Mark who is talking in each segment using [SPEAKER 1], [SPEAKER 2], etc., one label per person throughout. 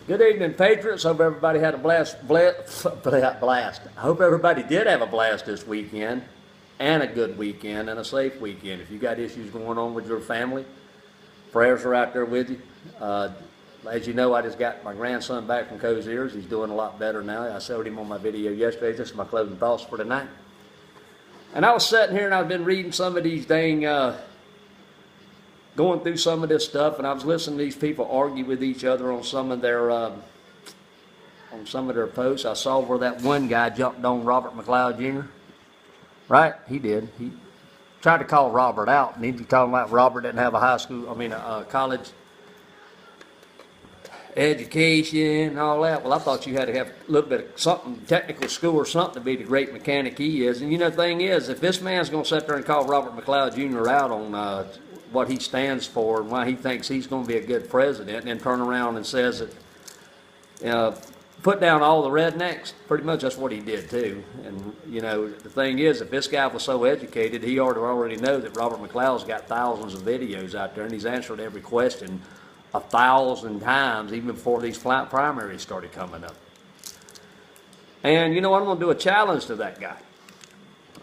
[SPEAKER 1] Good evening, Patriots. Hope everybody had a blast. I hope everybody did have a blast this weekend, and a good weekend, and a safe weekend. If you got issues going on with your family, prayers are out there with you. As you know, I just got my grandson back from Co's ears. He's doing a lot better now. I showed him on my video yesterday. This is my closing thoughts for tonight. And I was sitting here and I've been reading some of these going through some of this stuff, and I was listening to these people argue with each other on some of their posts. I saw where that one guy jumped on Robert McLeod Jr. Right? He did. He tried to call Robert out, and he was talking about Robert didn't have a college education and all that. Well, I thought you had to have a little bit of something, technical school or something, to be the great mechanic he is. And you know, the thing is, if this man's going to sit there and call Robert McLeod Jr. out on what he stands for and why he thinks he's going to be a good president, and then turn around and says that, put down all the rednecks, pretty much that's what he did too. And you know, the thing is, if this guy was so educated, he already know that Robert McLeod's got thousands of videos out there, and he's answered every question 1,000 times, even before these primaries started coming up. And you know, I'm going to do a challenge to that guy.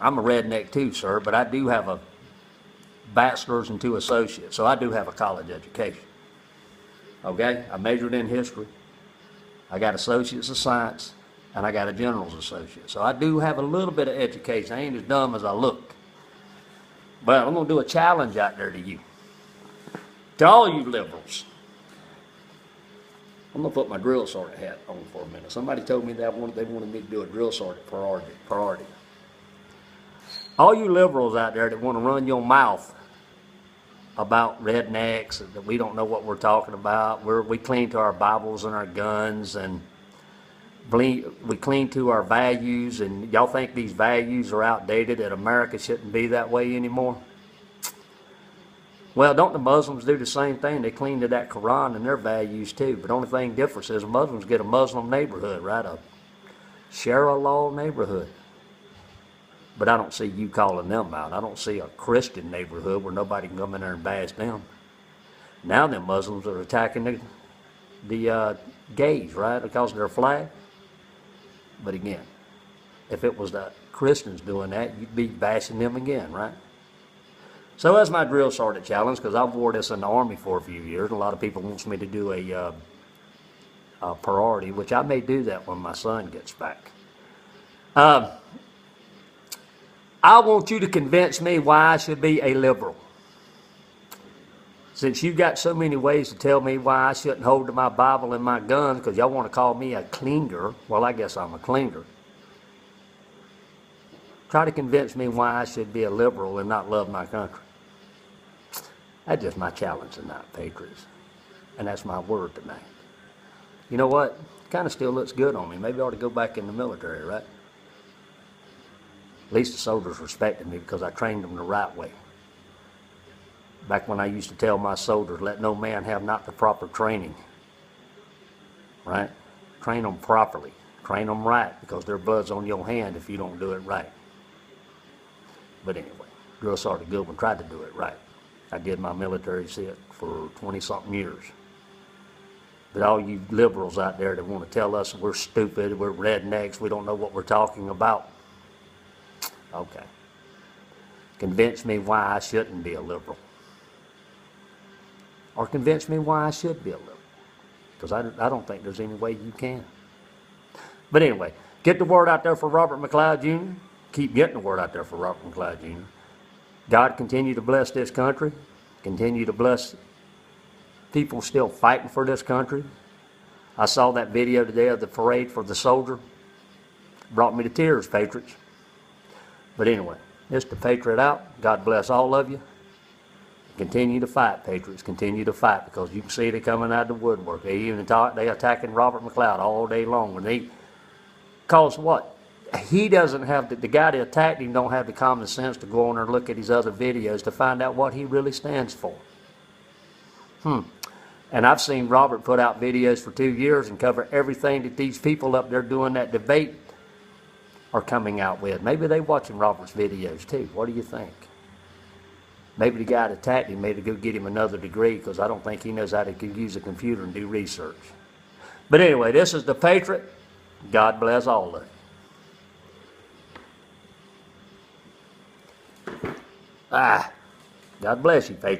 [SPEAKER 1] I'm a redneck too, sir, but I do have a bachelor's and 2 associates, so I do have a college education. Okay, I majored in history, I got associates of science, and I got a general's associate. So I do have a little bit of education. I ain't as dumb as I look. But I'm going to do a challenge out there to you, to all you liberals. I'm going to put my drill sergeant hat on for a minute. Somebody told me that they wanted me to do a drill sergeant priority. All you liberals out there that want to run your mouth about rednecks, that we don't know what we're talking about, we cling to our Bibles and our guns, and we cling to our values, and y'all think these values are outdated, that America shouldn't be that way anymore? Well, don't the Muslims do the same thing? They cling to that Quran and their values too. But the only thing difference is Muslims get a Muslim neighborhood, right? A Sharia law neighborhood. But I don't see you calling them out. I don't see a Christian neighborhood where nobody can come in there and bash them. Now them Muslims are attacking the gays, right, because of their flag. But again, if it was the Christians doing that, you'd be bashing them again, right? So that's my drill sergeant challenge, because I wore this in the Army for a few years. And a lot of people wants me to do a priority, which I may do that when my son gets back. I want you to convince me why I should be a liberal. Since you've got so many ways to tell me why I shouldn't hold to my Bible and my guns, because y'all want to call me a clinger, well, I guess I'm a clinger. Try to convince me why I should be a liberal and not love my country. That's just my challenge tonight, Patriots. And that's my word tonight. You know what? Kind of still looks good on me. Maybe I ought to go back in the military, right? At least the soldiers respected me because I trained them the right way. Back when I used to tell my soldiers, let no man have not the proper training. Right? Train them properly. Train them right, because their blood's on your hand if you don't do it right. But anyway, Drill Sergeant Goodwin tried to do it right. I did my military sit for 20-something years. But all you liberals out there that want to tell us we're stupid, we're rednecks, we don't know what we're talking about. Okay. Convince me why I shouldn't be a liberal. Or convince me why I should be a liberal. Because I don't think there's any way you can. But anyway, get the word out there for Robert McLeod Jr. Keep getting the word out there for Robert McLeod Jr. God continue to bless this country. Continue to bless people still fighting for this country. I saw that video today of the parade for the soldier. Brought me to tears, Patriots. But anyway, this is the Patriot out. God bless all of you. Continue to fight, Patriots. Continue to fight, because you can see they coming out of the woodwork. They attacking Robert McLeod all day long. Because what? He doesn't have the guy that attacked him don't have the common sense to go on there and look at his other videos to find out what he really stands for. And I've seen Robert put out videos for 2 years and cover everything that these people up there doing that debate are coming out with. Maybe they're watching Robert's videos too. What do you think? Maybe the guy that attacked him made to go get him another degree, because I don't think he knows how to use a computer and do research. But anyway, this is the Patriot. God bless all of you. God bless you, Patriot.